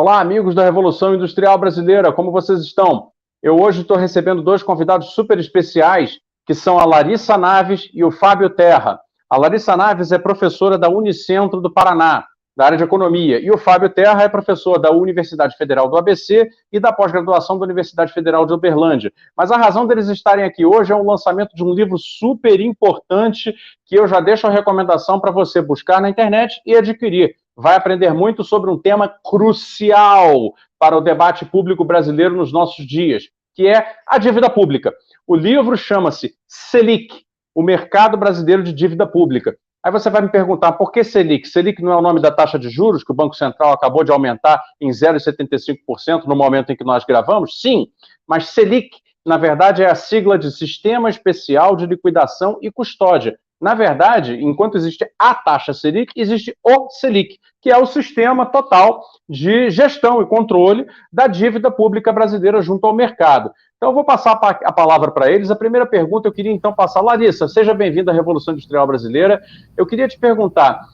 Olá, amigos da Revolução Industrial Brasileira, como vocês estão? Eu hoje estou recebendo dois convidados super especiais, que são a Larissa Naves e o Fábio Terra. A Larissa Naves é professora da Unicentro do Paraná, da área de Economia, e o Fábio Terra é professor da Universidade Federal do ABC e da pós-graduação da Universidade Federal de Uberlândia. Mas a razão deles estarem aqui hoje é o lançamento de um livro super importante que eu já deixo a recomendação para você buscar na internet e adquirir. Vai aprender muito sobre um tema crucial para o debate público brasileiro nos nossos dias, que é a dívida pública. O livro chama-se Selic, o mercado brasileiro de dívida pública. Aí você vai me perguntar, por que Selic? Selic não é o nome da taxa de juros que o Banco Central acabou de aumentar em 0,75% no momento em que nós gravamos? Sim, mas Selic, na verdade, é a sigla de Sistema Especial de Liquidação e Custódia. Na verdade, enquanto existe a taxa Selic, existe o Selic, que é o sistema total de gestão e controle da dívida pública brasileira junto ao mercado. Então, eu vou passar a palavra para eles. A primeira pergunta eu queria, então, passar. Larissa, seja bem-vinda à Revolução Industrial Brasileira. Eu queria te perguntar,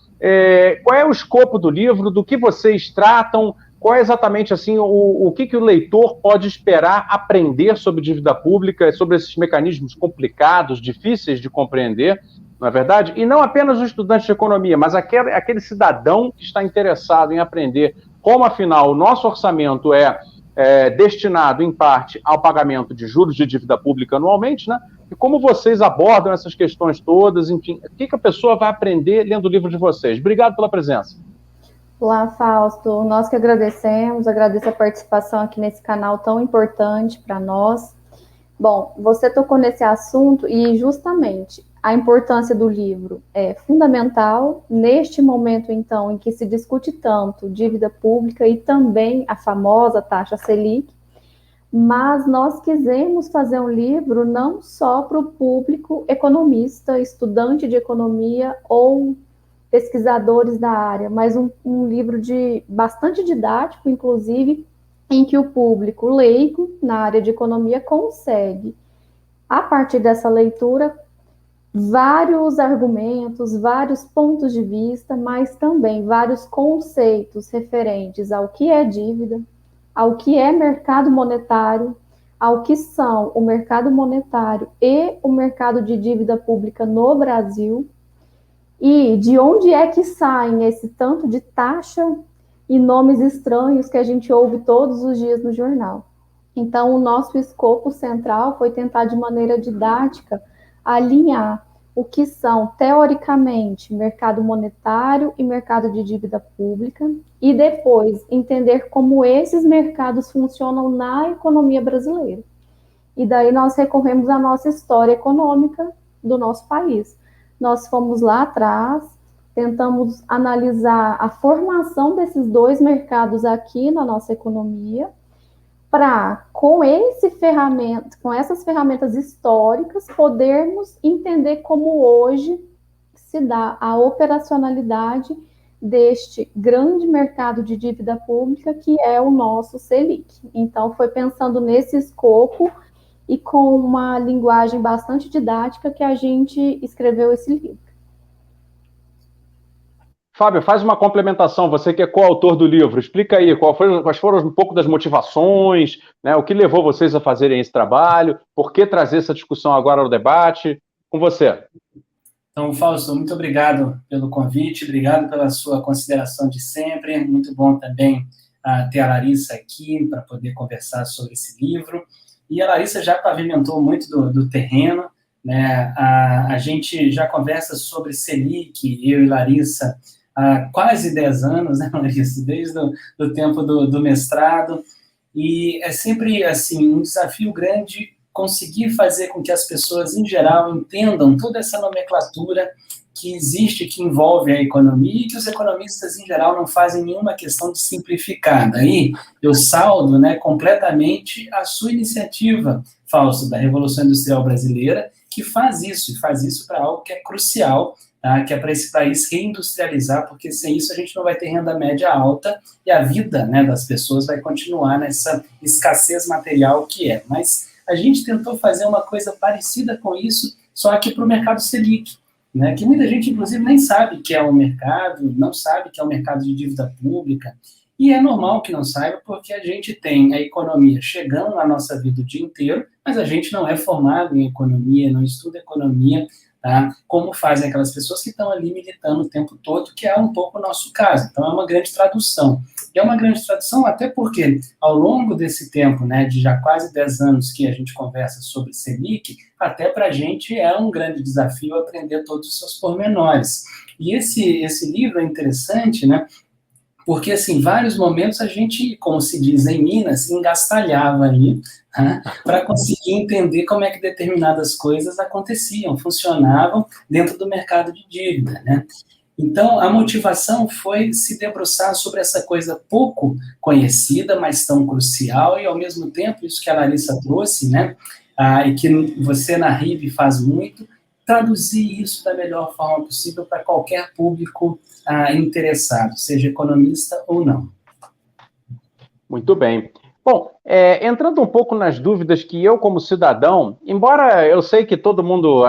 qual é o escopo do livro, do que vocês tratam, qual é exatamente assim, o que o leitor pode esperar aprender sobre dívida pública, sobre esses mecanismos complicados, difíceis de compreender, não é verdade? E não apenas o estudante de economia, mas aquele cidadão que está interessado em aprender como, afinal, o nosso orçamento é destinado, em parte, ao pagamento de juros de dívida pública anualmente, né? E como vocês abordam essas questões todas, enfim, o que a pessoa vai aprender lendo o livro de vocês? Obrigado pela presença. Olá, Fausto. Nós que agradecemos, agradeço a participação aqui nesse canal tão importante para nós. Bom, você tocou nesse assunto e, justamente, a importância do livro é fundamental neste momento, então, em que se discute tanto dívida pública e também a famosa taxa Selic, mas nós quisemos fazer um livro não só para o público economista, estudante de economia ou pesquisadores da área, mas um livro bastante didático, inclusive, em que o público leigo na área de economia consegue, a partir dessa leitura, vários argumentos, vários pontos de vista, mas também vários conceitos referentes ao que é dívida, ao que é mercado monetário, ao que são o mercado monetário e o mercado de dívida pública no Brasil, e de onde é que saem esse tanto de taxa e nomes estranhos que a gente ouve todos os dias no jornal. Então, o nosso escopo central foi tentar, de maneira didática, alinhar o que são, teoricamente, mercado monetário e mercado de dívida pública, e depois entender como esses mercados funcionam na economia brasileira. E daí nós recorremos à nossa história econômica do nosso país. Nós fomos lá atrás, tentamos analisar a formação desses dois mercados aqui na nossa economia, para, com essas ferramentas históricas, podermos entender como hoje se dá a operacionalidade deste grande mercado de dívida pública, que é o nosso Selic. Então, foi pensando nesse escopo e com uma linguagem bastante didática que a gente escreveu esse livro. Fábio, faz uma complementação, você que é coautor do livro, explica aí quais foram um pouco das motivações, né, o que levou vocês a fazerem esse trabalho, por que trazer essa discussão agora ao debate, com você. Então, Fausto, muito obrigado pelo convite, obrigado pela sua consideração de sempre, muito bom também ter a Larissa aqui para poder conversar sobre esse livro, e a Larissa já pavimentou muito do terreno, né, a gente já conversa sobre Selic, eu e Larissa, há quase 10 anos, né, Larissa, desde o tempo do mestrado, e é sempre, assim, um desafio grande conseguir fazer com que as pessoas, em geral, entendam toda essa nomenclatura que existe, que envolve a economia, e que os economistas, em geral, não fazem nenhuma questão de simplificar. Daí, eu saldo, né, completamente a sua iniciativa, Fausto, da Revolução Industrial Brasileira, que faz isso para algo que é crucial, que é para esse país reindustrializar, porque sem isso a gente não vai ter renda média alta e a vida, né, das pessoas vai continuar nessa escassez material que é. Mas a gente tentou fazer uma coisa parecida com isso, só que para o mercado Selic. né, que muita gente, inclusive, nem sabe que é o mercado, não sabe que é o mercado de dívida pública, e é normal que não saiba, porque a gente tem a economia chegando na nossa vida o dia inteiro, mas a gente não é formado em economia, não estuda economia, tá? Como fazem aquelas pessoas que estão ali militando o tempo todo, que é um pouco o nosso caso. Então, é uma grande tradução. E é uma grande tradução até porque, ao longo desse tempo, né, de já quase 10 anos que a gente conversa sobre Selic, até para a gente é um grande desafio aprender todos os seus pormenores. E esse livro é interessante, né? Porque, assim, em vários momentos a gente, como se diz em Minas, engastalhava ali, né, para conseguir entender como é que determinadas coisas aconteciam, funcionavam dentro do mercado de dívida, né? Então, a motivação foi se debruçar sobre essa coisa pouco conhecida, mas tão crucial, e, ao mesmo tempo, isso que a Larissa trouxe, né, e que você na RIB faz muito, traduzir isso da melhor forma possível para qualquer público interessado, seja economista ou não. Muito bem. Bom, entrando um pouco nas dúvidas que eu, como cidadão, embora eu sei que todo mundo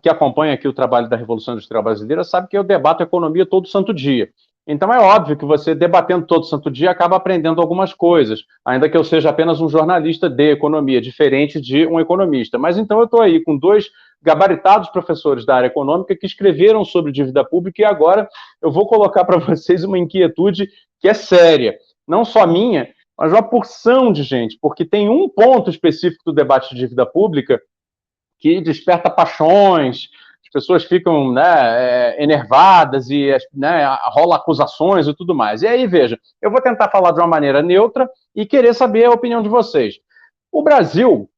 que acompanha aqui o trabalho da Revolução Industrial Brasileira sabe que eu debato economia todo santo dia. Então é óbvio que você, debatendo todo santo dia, acaba aprendendo algumas coisas, ainda que eu seja apenas um jornalista de economia, diferente de um economista. Mas então eu estou aí com dois gabaritados professores da área econômica que escreveram sobre dívida pública, e agora eu vou colocar para vocês uma inquietude que é séria, não só minha, mas uma porção de gente, porque tem um ponto específico do debate de dívida pública que desperta paixões, as pessoas ficam, né, enervadas e, né, rola acusações e tudo mais. E aí, veja, eu vou tentar falar de uma maneira neutra e querer saber a opinião de vocês. O Brasil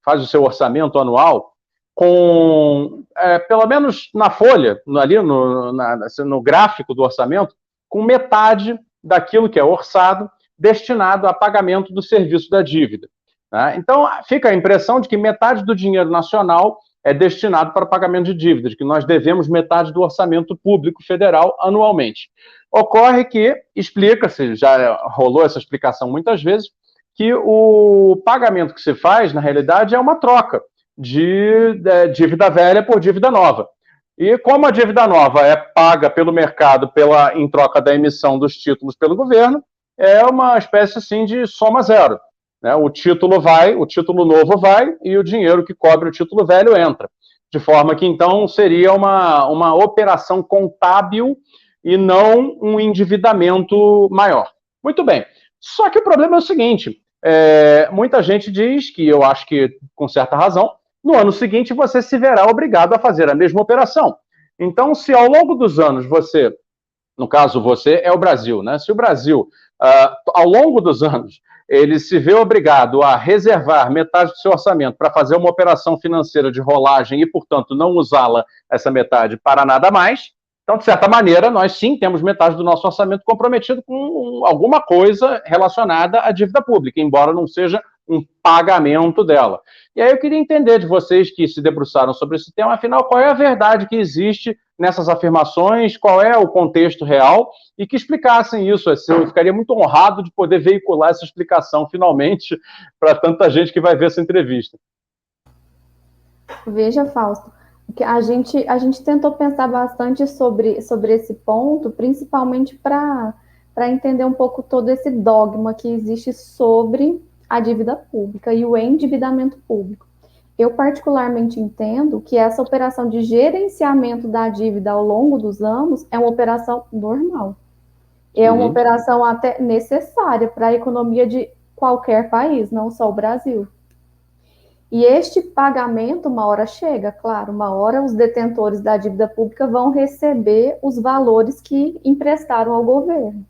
faz o seu orçamento anual com, pelo menos na folha, ali no gráfico do orçamento, com metade daquilo que é orçado destinado a pagamento do serviço da dívida. Né? Então, fica a impressão de que metade do dinheiro nacional é destinado para o pagamento de dívidas, que nós devemos metade do orçamento público federal anualmente. Ocorre que, explica-se, já rolou essa explicação muitas vezes, que o pagamento que se faz, na realidade, é uma troca de dívida velha por dívida nova. E como a dívida nova é paga pelo mercado em troca da emissão dos títulos pelo governo, é uma espécie assim de soma zero. Né? O título novo vai e o dinheiro que cobre o título velho entra. De forma que, então, seria uma operação contábil e não um endividamento maior. Muito bem. Só que o problema é o seguinte, muita gente diz, que eu acho que com certa razão, no ano seguinte você se verá obrigado a fazer a mesma operação. Então, se ao longo dos anos você, no caso você é o Brasil, né? Se o Brasil, ao longo dos anos, ele se vê obrigado a reservar metade do seu orçamento para fazer uma operação financeira de rolagem e, portanto, não usá-la, essa metade, para nada mais, então, de certa maneira, nós sim temos metade do nosso orçamento comprometido com alguma coisa relacionada à dívida pública, embora não seja um pagamento dela. E aí eu queria entender de vocês que se debruçaram sobre esse tema, afinal, qual é a verdade que existe nessas afirmações, qual é o contexto real, e que explicassem isso. Eu ficaria muito honrado de poder veicular essa explicação, finalmente, para tanta gente que vai ver essa entrevista. Veja, Fausto, que a gente tentou pensar bastante sobre esse ponto, principalmente para entender um pouco todo esse dogma que existe sobre a dívida pública e o endividamento público. Eu particularmente entendo que essa operação de gerenciamento da dívida ao longo dos anos é uma operação normal. É uma operação até necessária para a economia de qualquer país, não só o Brasil. E este pagamento, uma hora chega, claro, uma hora os detentores da dívida pública vão receber os valores que emprestaram ao governo.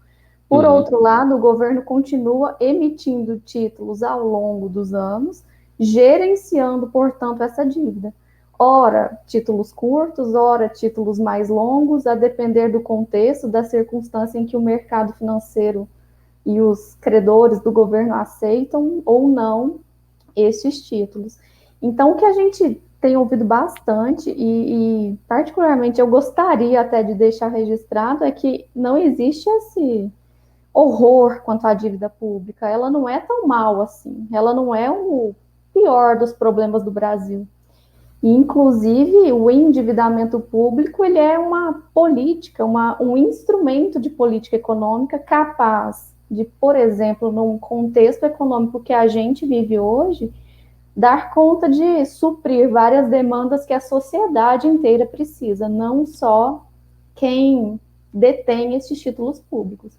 Por outro lado, o governo continua emitindo títulos ao longo dos anos, gerenciando, portanto, essa dívida. Ora, títulos curtos, ora, títulos mais longos, a depender do contexto, da circunstância em que o mercado financeiro e os credores do governo aceitam ou não esses títulos. Então, o que a gente tem ouvido bastante, e particularmente eu gostaria até de deixar registrado, é que não existe esse horror quanto à dívida pública. Ela não é tão mal assim. Ela não é o pior dos problemas do Brasil. E, inclusive, o endividamento público, ele é uma política, um instrumento de política econômica capaz de, por exemplo, num contexto econômico que a gente vive hoje, dar conta de suprir várias demandas que a sociedade inteira precisa, não só quem detém esses títulos públicos.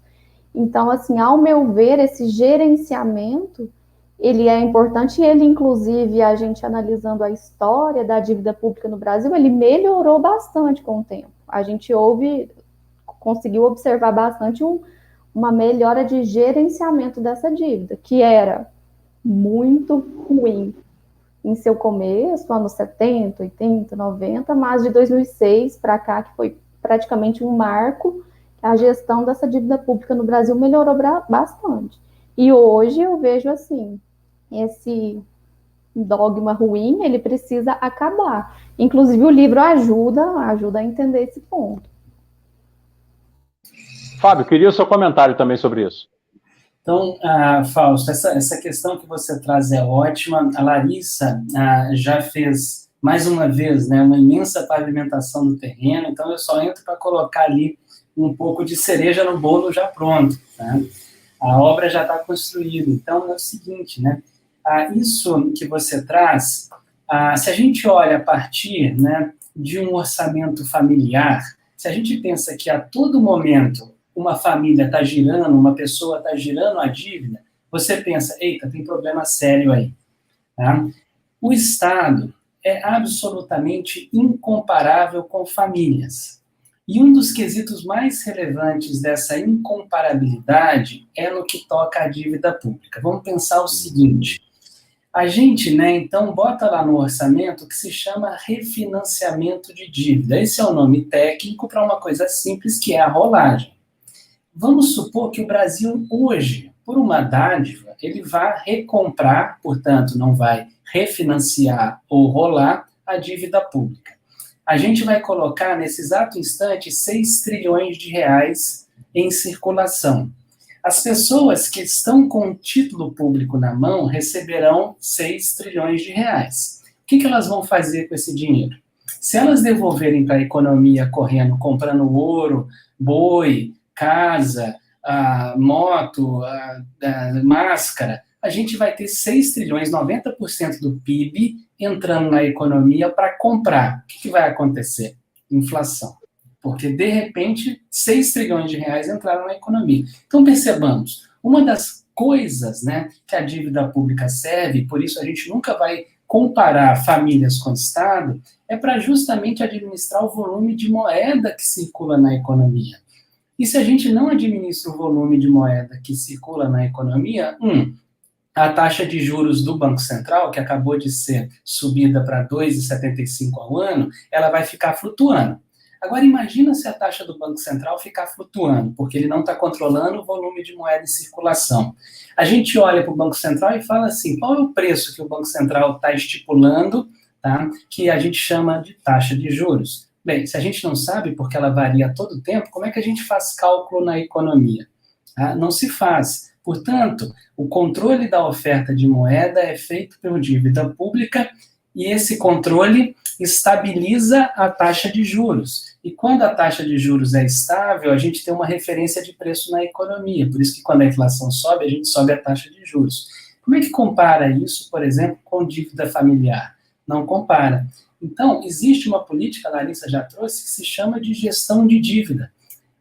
Então, assim, ao meu ver, esse gerenciamento, ele é importante e ele, inclusive, a gente analisando a história da dívida pública no Brasil, ele melhorou bastante com o tempo. A gente conseguiu observar bastante uma melhora de gerenciamento dessa dívida, que era muito ruim em seu começo, anos 70, 80, 90, mas de 2006 para cá, que foi praticamente um marco, a gestão dessa dívida pública no Brasil melhorou bastante. E hoje eu vejo assim, esse dogma ruim, ele precisa acabar. Inclusive o livro ajuda a entender esse ponto. Fábio, queria o seu comentário também sobre isso. Então, Fausto, essa questão que você traz é ótima. A Larissa já fez, mais uma vez, né, uma imensa pavimentação do terreno, então eu só entro para colocar ali um pouco de cereja no bolo já pronto. Tá? A obra já está construída. Então, é o seguinte, né, isso que você traz, se a gente olha a partir, né, de um orçamento familiar, se a gente pensa que a todo momento uma família está girando, uma pessoa está girando a dívida, você pensa, eita, tem problema sério aí. Tá? O Estado é absolutamente incomparável com famílias. E um dos quesitos mais relevantes dessa incomparabilidade é no que toca à dívida pública. Vamos pensar o seguinte, a gente, né, então, bota lá no orçamento o que se chama refinanciamento de dívida. Esse é o nome técnico para uma coisa simples, que é a rolagem. Vamos supor que o Brasil hoje, por uma dádiva, ele vai recomprar, portanto, não vai refinanciar ou rolar a dívida pública. A gente vai colocar, nesse exato instante, 6 trilhões de reais em circulação. As pessoas que estão com o título público na mão receberão 6 trilhões de reais. O que elas vão fazer com esse dinheiro? Se elas devolverem para a economia correndo, comprando ouro, boi, casa, moto, máscara, a gente vai ter 6 trilhões, 90% do PIB entrando na economia para comprar. O que vai acontecer? Inflação. Porque, de repente, 6 trilhões de reais entraram na economia. Então, percebamos, uma das coisas, né, que a dívida pública serve, por isso a gente nunca vai comparar famílias com o Estado, é para justamente administrar o volume de moeda que circula na economia. E se a gente não administra o volume de moeda que circula na economia, a taxa de juros do Banco Central, que acabou de ser subida para 2,75 ao ano, ela vai ficar flutuando. Agora, imagina se a taxa do Banco Central ficar flutuando, porque ele não está controlando o volume de moeda em circulação. A gente olha para o Banco Central e fala assim, qual é o preço que o Banco Central está estipulando, tá, que a gente chama de taxa de juros? Bem, se a gente não sabe, porque ela varia a todo tempo, como é que a gente faz cálculo na economia? Não se faz. Portanto, o controle da oferta de moeda é feito pela dívida pública e esse controle estabiliza a taxa de juros. E quando a taxa de juros é estável, a gente tem uma referência de preço na economia. Por isso que quando a inflação sobe, a gente sobe a taxa de juros. Como é que compara isso, por exemplo, com dívida familiar? Não compara. Então, existe uma política, a Larissa já trouxe, que se chama de gestão de dívida.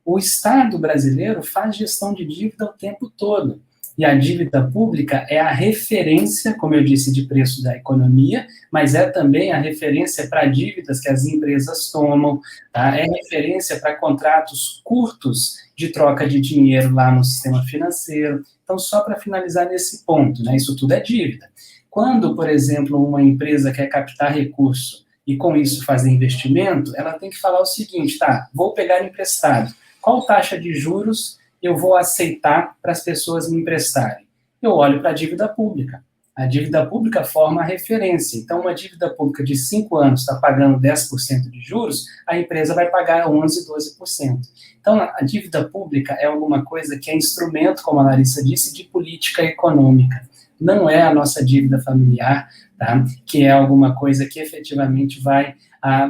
O Estado brasileiro faz gestão de dívida o tempo todo. E a dívida pública é a referência, como eu disse, de preço da economia, mas é também a referência para dívidas que as empresas tomam, tá? É referência para contratos curtos de troca de dinheiro lá no sistema financeiro. Então, só para finalizar nesse ponto, né? Isso tudo é dívida. Quando, por exemplo, uma empresa quer captar recurso e com isso fazer investimento, ela tem que falar o seguinte, tá, vou pegar emprestado. Qual taxa de juros eu vou aceitar para as pessoas me emprestarem? Eu olho para a dívida pública. A dívida pública forma a referência. Então, uma dívida pública de 5 anos está pagando 10% de juros, a empresa vai pagar 11%, 12%. Então, a dívida pública é alguma coisa que é instrumento, como a Larissa disse, de política econômica. Não é a nossa dívida familiar, tá? Que é alguma coisa que efetivamente vai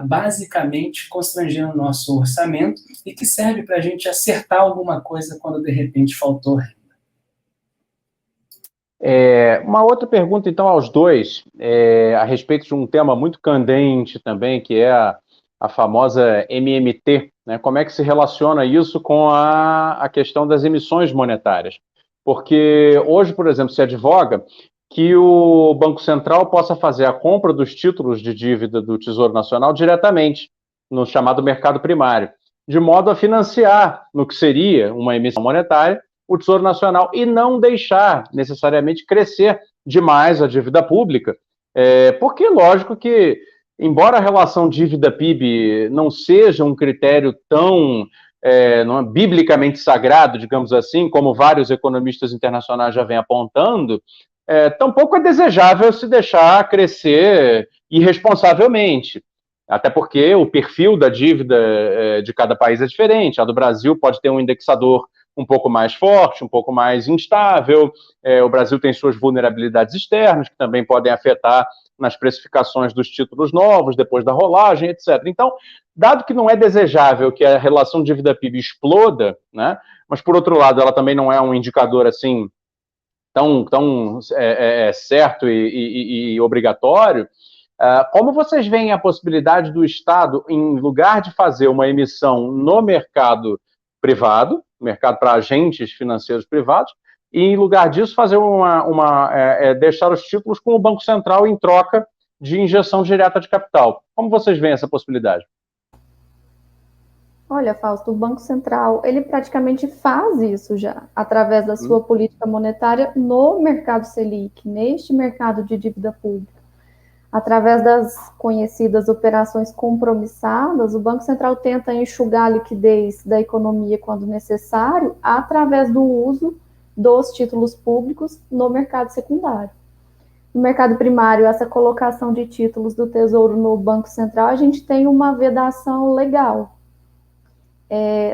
basicamente constranger o nosso orçamento e que serve para a gente acertar alguma coisa quando de repente faltou renda. Uma outra pergunta, então, aos dois, a respeito de um tema muito candente também, que é a famosa MMT, né? Como é que se relaciona isso com a questão das emissões monetárias? Porque hoje, por exemplo, se advoga que o Banco Central possa fazer a compra dos títulos de dívida do Tesouro Nacional diretamente, no chamado mercado primário, de modo a financiar, no que seria uma emissão monetária, o Tesouro Nacional e não deixar necessariamente crescer demais a dívida pública, porque, lógico que, embora a relação dívida-PIB não seja um critério tão não é, biblicamente sagrado, digamos assim, como vários economistas internacionais já vêm apontando, tampouco é desejável se deixar crescer irresponsavelmente. Até porque o perfil da dívida de cada país é diferente. A do Brasil pode ter um indexador um pouco mais forte, um pouco mais instável. O Brasil tem suas vulnerabilidades externas, que também podem afetar nas precificações dos títulos novos, depois da rolagem, etc. Então, dado que não é desejável que a relação dívida-PIB exploda, né, mas, por outro lado, ela também não é um indicador assim tão certo e obrigatório, como vocês veem a possibilidade do Estado, em lugar de fazer uma emissão no mercado privado, mercado para agentes financeiros privados, e em lugar disso fazer deixar os títulos com o Banco Central em troca de injeção direta de capital? Como vocês veem essa possibilidade? Olha, Fausto, o Banco Central, ele praticamente faz isso já, através da sua política monetária no mercado Selic, neste mercado de dívida pública. Através das conhecidas operações compromissadas, o Banco Central tenta enxugar a liquidez da economia quando necessário, através do uso dos títulos públicos no mercado secundário. No mercado primário, essa colocação de títulos do Tesouro no Banco Central, a gente tem uma vedação legal,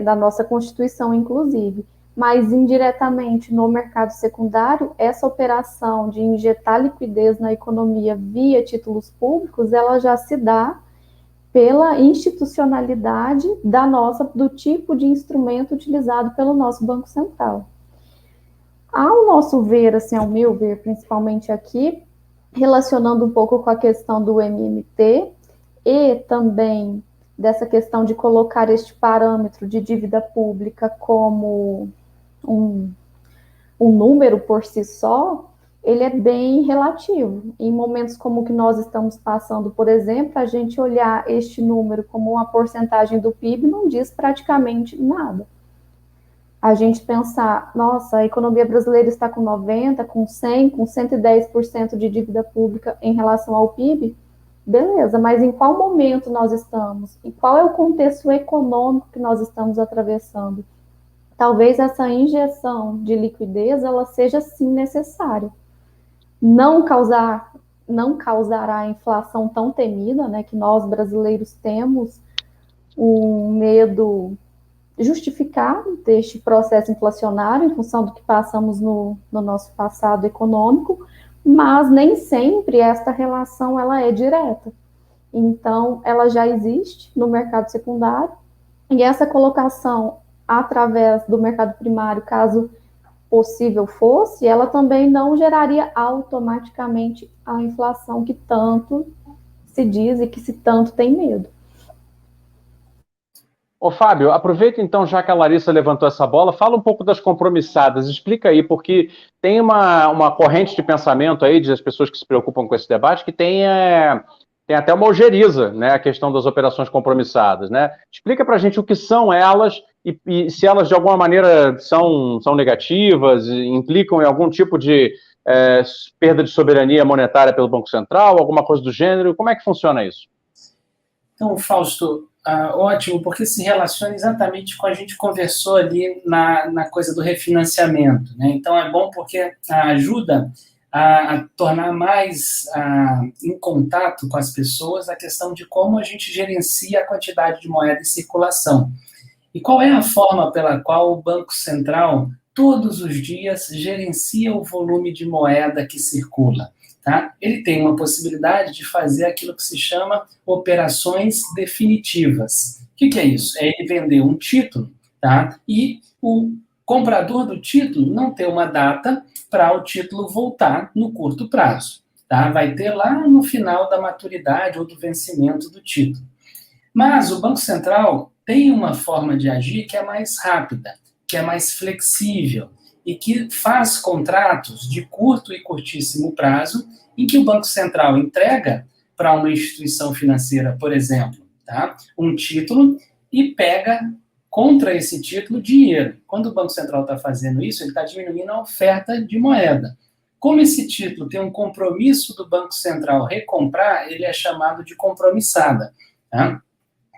da nossa Constituição, inclusive. Mas, indiretamente, no mercado secundário, essa operação de injetar liquidez na economia via títulos públicos, ela já se dá pela institucionalidade do tipo de instrumento utilizado pelo nosso Banco Central. Ao nosso ver, assim, ao meu ver, principalmente aqui, relacionando um pouco com a questão do MMT e também dessa questão de colocar este parâmetro de dívida pública como um número por si só, ele é bem relativo. Em momentos como o que nós estamos passando, por exemplo, a gente olhar este número como uma porcentagem do PIB não diz praticamente nada. A gente pensar, nossa, a economia brasileira está com 90%, com 100%, com 110% de dívida pública em relação ao PIB, beleza, mas em qual momento nós estamos? E qual é o contexto econômico que nós estamos atravessando? Talvez essa injeção de liquidez, ela seja sim necessária. Não causará a inflação tão temida, né, que nós brasileiros temos um medo justificado deste processo inflacionário em função do que passamos no nosso passado econômico, mas nem sempre esta relação ela é direta. Então, ela já existe no mercado secundário, e essa colocação através do mercado primário, caso possível fosse, ela também não geraria automaticamente a inflação que tanto se diz e que se tanto tem medo. Ô, Fábio, aproveita então, já que a Larissa levantou essa bola, fala um pouco das compromissadas, explica aí, porque tem uma corrente de pensamento aí, das pessoas que se preocupam com esse debate, que tem até uma ojeriza, né, a questão das operações compromissadas, né? Explica pra gente o que são elas e se elas de alguma maneira são negativas, implicam em algum tipo de perda de soberania monetária pelo Banco Central, alguma coisa do gênero, como é que funciona isso? Então, Fausto, ótimo, porque se relaciona exatamente com a gente conversou ali na coisa do refinanciamento, né? Então, é bom porque ajuda a tornar mais em contato com as pessoas a questão de como a gente gerencia a quantidade de moeda em circulação. E qual é a forma pela qual o Banco Central, todos os dias, gerencia o volume de moeda que circula? tá? Ele tem uma possibilidade de fazer aquilo que se chama operações definitivas. O que é isso? É ele vender um título, tá? E o comprador do título não ter uma data para o título voltar no curto prazo, tá? Vai ter lá no final da maturidade ou do vencimento do título. Mas o Banco Central tem uma forma de agir que é mais rápida, que é mais flexível e que faz contratos de curto e curtíssimo prazo em que o Banco Central entrega para uma instituição financeira, por exemplo, tá, um título e pega contra esse título dinheiro. Quando o Banco Central está fazendo isso, ele está diminuindo a oferta de moeda. Como esse título tem um compromisso do Banco Central recomprar, ele é chamado de compromissada. Tá?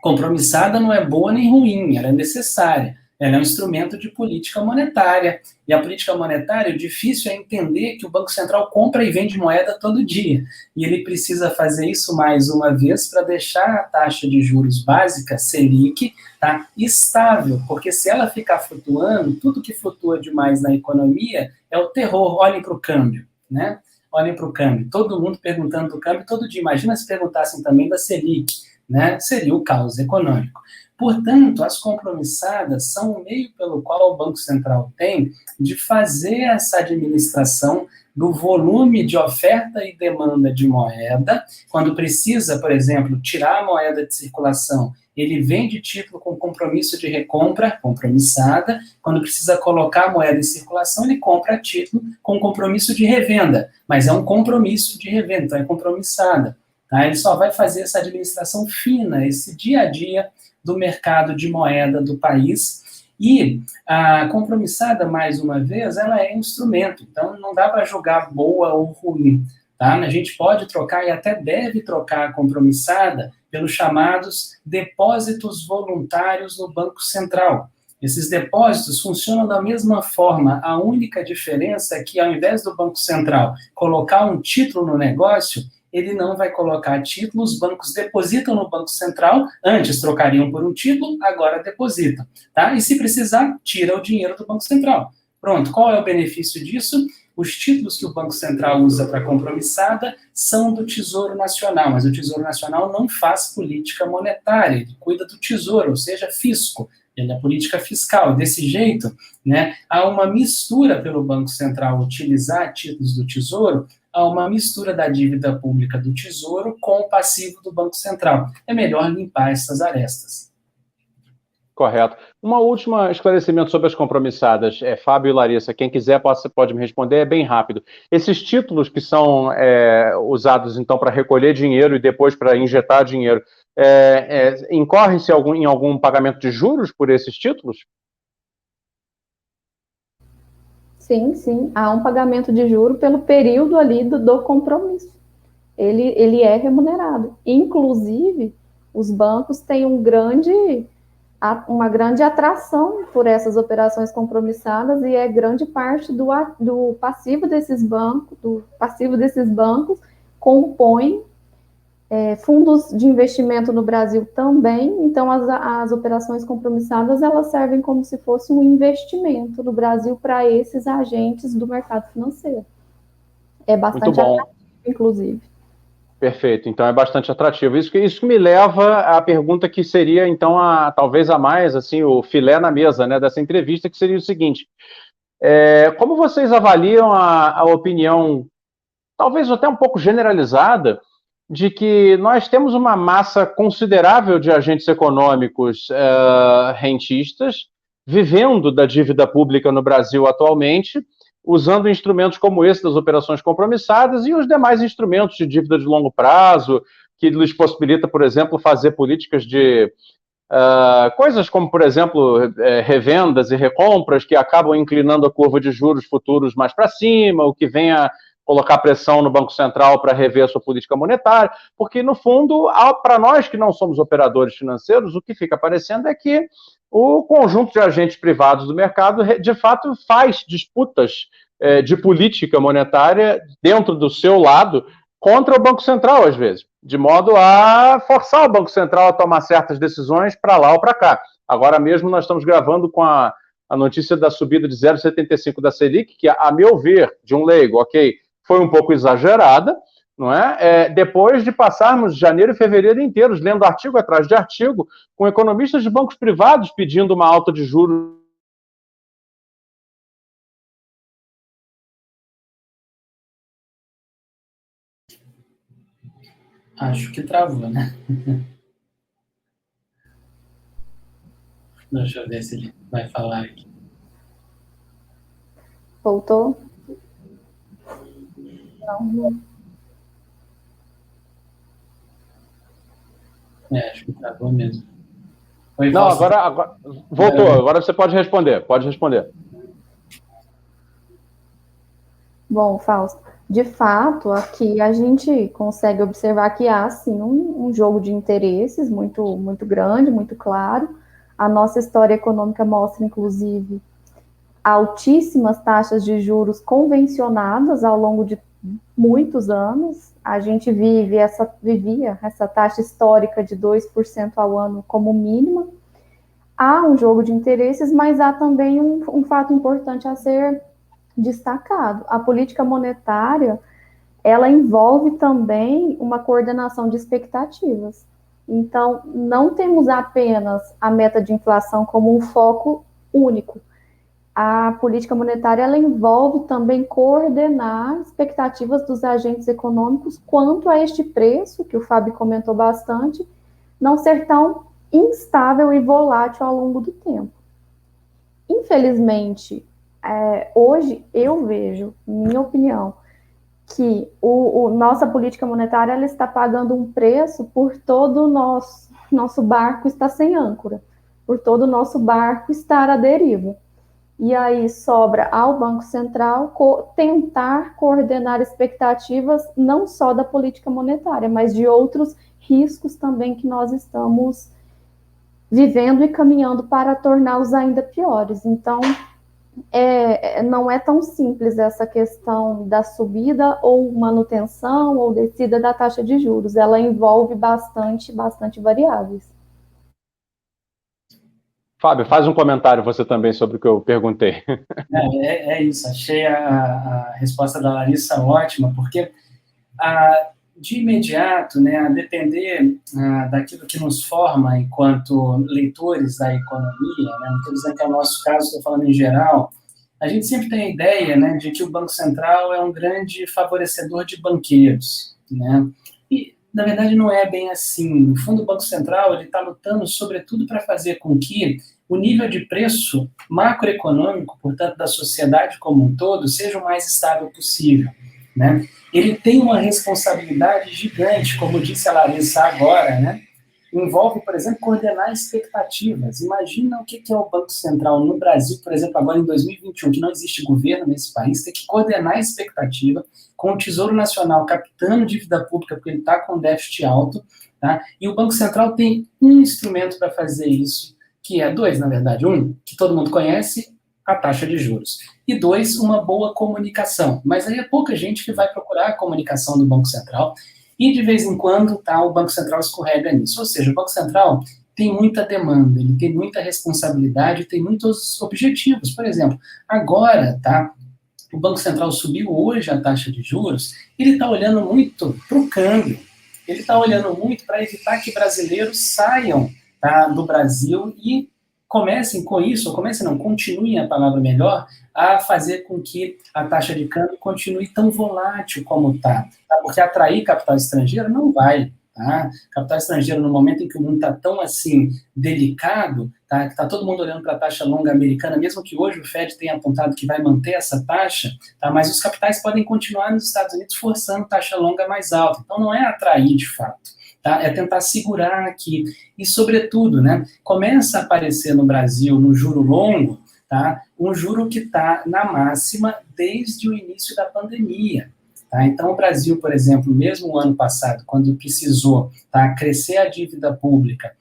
Compromissada não é boa nem ruim, ela é necessária. Ela é um instrumento de política monetária. E a política monetária, o difícil é entender que o Banco Central compra e vende moeda todo dia. E ele precisa fazer isso mais uma vez para deixar a taxa de juros básica, Selic, tá, estável. Porque se ela ficar flutuando, tudo que flutua demais na economia é o terror. Olhem para o câmbio, né? Olhem para o câmbio. Todo mundo perguntando do câmbio todo dia. Imagina se perguntassem também da Selic, né? Seria o caos econômico. Portanto, as compromissadas são o meio pelo qual o Banco Central tem de fazer essa administração do volume de oferta e demanda de moeda. Quando precisa, por exemplo, tirar a moeda de circulação, ele vende título com compromisso de recompra, compromissada. Quando precisa colocar a moeda em circulação, ele compra título com compromisso de revenda. Mas é um compromisso de revenda, então é compromissada. Tá? Ele só vai fazer essa administração fina, esse dia a dia do mercado de moeda do país. E a compromissada, mais uma vez, ela é instrumento. Então, não dá para julgar boa ou ruim. Tá? A gente pode trocar e até deve trocar a compromissada pelos chamados depósitos voluntários no Banco Central. Esses depósitos funcionam da mesma forma. A única diferença é que, ao invés do Banco Central colocar um título no negócio, ele não vai colocar título, os bancos depositam no Banco Central, antes trocariam por um título, agora depositam, tá? E se precisar, tira o dinheiro do Banco Central. Pronto, qual é o benefício disso? Os títulos que o Banco Central usa para compromissada são do Tesouro Nacional, mas o Tesouro Nacional não faz política monetária, ele cuida do Tesouro, ou seja, fisco, ele é política fiscal. Desse jeito, né, há uma mistura pelo Banco Central utilizar títulos do Tesouro, há uma mistura da dívida pública do Tesouro com o passivo do Banco Central. É melhor limpar essas arestas. Correto. Uma última esclarecimento sobre as compromissadas. Fábio e Larissa, quem quiser pode me responder, é bem rápido. Esses títulos que são usados, então, para recolher dinheiro e depois para injetar dinheiro, incorre-se em algum pagamento de juros por esses títulos? Sim, sim. Há um pagamento de juro pelo período ali do compromisso. Ele é remunerado. Inclusive, os bancos têm uma grande atração por essas operações compromissadas e grande parte do passivo desses bancos compõe fundos de investimento no Brasil também. Então, as operações compromissadas, elas servem como se fosse um investimento no Brasil para esses agentes do mercado financeiro. É bastante atrativo, inclusive. Perfeito, então é bastante atrativo. Isso que me leva à pergunta que seria, então, talvez a mais, assim, o filé na mesa, né, dessa entrevista, que seria o seguinte: como vocês avaliam a opinião, talvez até um pouco generalizada, de que nós temos uma massa considerável de agentes econômicos rentistas vivendo da dívida pública no Brasil atualmente, usando instrumentos como esse das operações compromissadas e os demais instrumentos de dívida de longo prazo, que lhes possibilita, por exemplo, fazer políticas de coisas como, por exemplo, revendas e recompras que acabam inclinando a curva de juros futuros mais para cima, o que vem a colocar pressão no Banco Central para rever a sua política monetária, porque, no fundo, para nós que não somos operadores financeiros, o que fica aparecendo é que o conjunto de agentes privados do mercado, de fato, faz disputas de política monetária dentro do seu lado contra o Banco Central, às vezes, de modo a forçar o Banco Central a tomar certas decisões para lá ou para cá. Agora mesmo nós estamos gravando com a notícia da subida de 0,75 da Selic, que, a meu ver, de um leigo, ok, foi um pouco exagerada, não é? Depois de passarmos janeiro e fevereiro inteiros lendo artigo atrás de artigo, com economistas de bancos privados pedindo uma alta de juros. Acho que travou, né? Deixa eu ver se ele vai falar aqui. Voltou? Não. Acho que travou mesmo. Oi, não, agora voltou. Agora você pode responder. Pode responder. Bom, Fausto, de fato, aqui a gente consegue observar que há, sim, um jogo de interesses muito, muito grande, muito claro. A nossa história econômica mostra, inclusive, altíssimas taxas de juros convencionadas ao longo de muitos anos. A gente vivia essa taxa histórica de 2% ao ano como mínima. Há um jogo de interesses, mas há também um fato importante a ser destacado. A política monetária, ela envolve também uma coordenação de expectativas. Então, não temos apenas a meta de inflação como um foco único. A política monetária, ela envolve também coordenar expectativas dos agentes econômicos quanto a este preço, que o Fábio comentou bastante, não ser tão instável e volátil ao longo do tempo. Infelizmente, hoje eu vejo, minha opinião, que nossa política monetária ela está pagando um preço por todo o nosso barco estar sem âncora, por todo o nosso barco estar à deriva. E aí sobra ao Banco Central tentar coordenar expectativas não só da política monetária, mas de outros riscos também que nós estamos vivendo e caminhando para torná-los ainda piores. Então, não é tão simples essa questão da subida ou manutenção ou descida da taxa de juros. Ela envolve bastante variáveis. Fábio, faz um comentário você também sobre o que eu perguntei. É isso, achei a resposta da Larissa ótima, porque de imediato, né, a depender daquilo que nos forma enquanto leitores da economia, né, não estou dizendo que é o nosso caso, estou falando em geral, a gente sempre tem a ideia, né, de que o Banco Central é um grande favorecedor de banqueiros, né, e na verdade não é bem assim. No fundo, o Banco Central ele está lutando sobretudo para fazer com que o nível de preço macroeconômico, portanto, da sociedade como um todo, seja o mais estável possível, né? Ele tem uma responsabilidade gigante, como disse a Larissa agora, né? Envolve, por exemplo, coordenar expectativas. Imagina o que é o Banco Central no Brasil, por exemplo, agora em 2021, que não existe governo nesse país, tem que coordenar a expectativa com o Tesouro Nacional captando dívida pública, porque ele está com déficit alto, tá? E o Banco Central tem um instrumento para fazer isso, que é dois, na verdade. Um, que todo mundo conhece, a taxa de juros. E dois, uma boa comunicação. Mas aí é pouca gente que vai procurar a comunicação do Banco Central, e de vez em quando o Banco Central escorrega nisso. Ou seja, o Banco Central tem muita demanda, ele tem muita responsabilidade, tem muitos objetivos. Por exemplo, agora, o Banco Central subiu hoje a taxa de juros, ele está olhando muito para o câmbio, ele está olhando muito para evitar que brasileiros saiam do Brasil e continuem, a palavra melhor, a fazer com que a taxa de câmbio continue tão volátil como está. Porque atrair capital estrangeiro não vai. Capital estrangeiro, no momento em que o mundo está tão assim delicado, que está todo mundo olhando para a taxa longa americana, mesmo que hoje o Fed tenha apontado que vai manter essa taxa, mas os capitais podem continuar nos Estados Unidos forçando taxa longa mais alta. Então não é atrair de fato. É tentar segurar aqui. E, sobretudo, né, começa a aparecer no Brasil, no juro longo, um juro que está na máxima desde o início da pandemia. Então, o Brasil, por exemplo, mesmo o ano passado, quando precisou crescer a dívida pública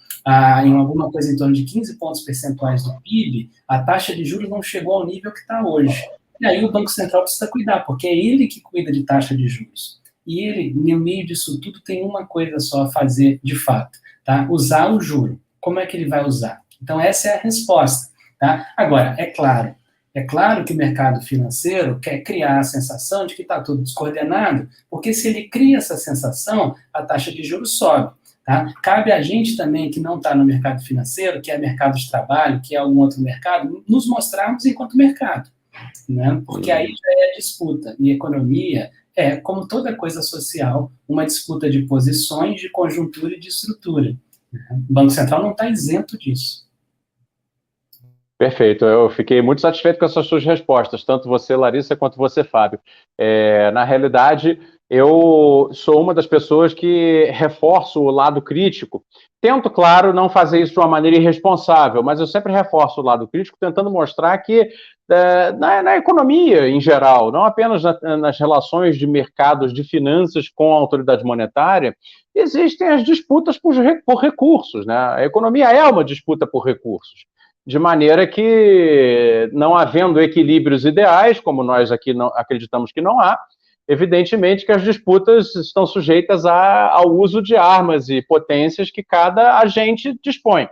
em alguma coisa em torno de 15 pontos percentuais do PIB, a taxa de juros não chegou ao nível que está hoje. E aí o Banco Central precisa cuidar, porque é ele que cuida de taxa de juros. E ele, no meio disso tudo, tem uma coisa só a fazer de fato, usar o juro. Como é que ele vai usar? Então, essa é a resposta. Agora, é claro, É claro que o mercado financeiro quer criar a sensação de que está tudo descoordenado, porque se ele cria essa sensação, a taxa de juros sobe. Tá? Cabe a gente também, que não está no mercado financeiro, que é mercado de trabalho, que é algum outro mercado, nos mostrarmos enquanto mercado. Né? Porque aí já é disputa. E economia é, como toda coisa social, uma disputa de posições, de conjuntura e de estrutura. O Banco Central não está isento disso. Perfeito, eu fiquei muito satisfeito com essas suas respostas, tanto você, Larissa, quanto você, Fábio. Na realidade, eu sou uma das pessoas que reforço o lado crítico. Tento, claro, não fazer isso de uma maneira irresponsável, mas eu sempre reforço o lado crítico, tentando mostrar que na economia em geral, não apenas nas relações de mercados de finanças com a autoridade monetária, existem as disputas por recursos, né? A economia é uma disputa por recursos. De maneira que, não havendo equilíbrios ideais, como nós aqui acreditamos que não há, evidentemente que as disputas estão sujeitas ao uso de armas e potências que cada agente dispõe.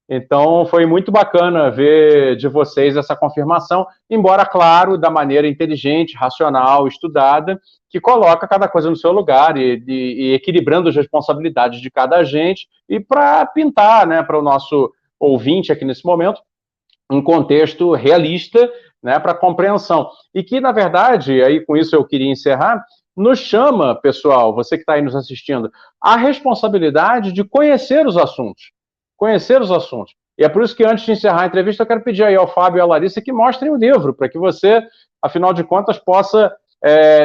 Então, foi muito bacana ver de vocês essa confirmação, embora, claro, da maneira inteligente, racional, estudada, que coloca cada coisa no seu lugar e equilibrando as responsabilidades de cada agente e para pintar, né, para o nosso ouvinte aqui nesse momento, um contexto realista, né, para compreensão. E que, na verdade, aí com isso eu queria encerrar, nos chama, pessoal, você que está aí nos assistindo, a responsabilidade de conhecer os assuntos. Conhecer os assuntos. E é por isso que, antes de encerrar a entrevista, eu quero pedir aí ao Fábio e à Larissa que mostrem o livro, para que você, afinal de contas, possa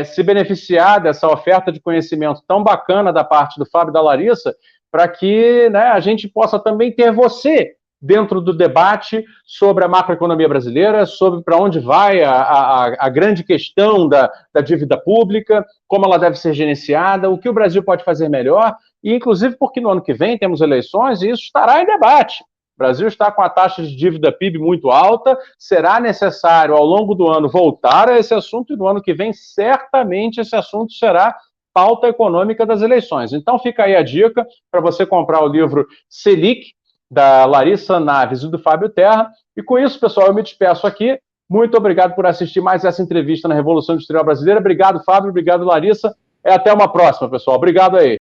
se beneficiar dessa oferta de conhecimento tão bacana da parte do Fábio e da Larissa, para que, né, a gente possa também ter você dentro do debate sobre a macroeconomia brasileira, sobre para onde vai a grande questão da dívida pública, como ela deve ser gerenciada, o que o Brasil pode fazer melhor, e inclusive porque no ano que vem temos eleições e isso estará em debate. O Brasil está com a taxa de dívida PIB muito alta, será necessário ao longo do ano voltar a esse assunto e no ano que vem certamente esse assunto será pauta econômica das eleições. Então fica aí a dica para você comprar o livro Selic, da Larissa Naves e do Fábio Terra. E com isso, pessoal, eu me despeço aqui. Muito obrigado por assistir mais essa entrevista na Revolução Industrial Brasileira. Obrigado, Fábio. Obrigado, Larissa. Até uma próxima, pessoal. Obrigado aí.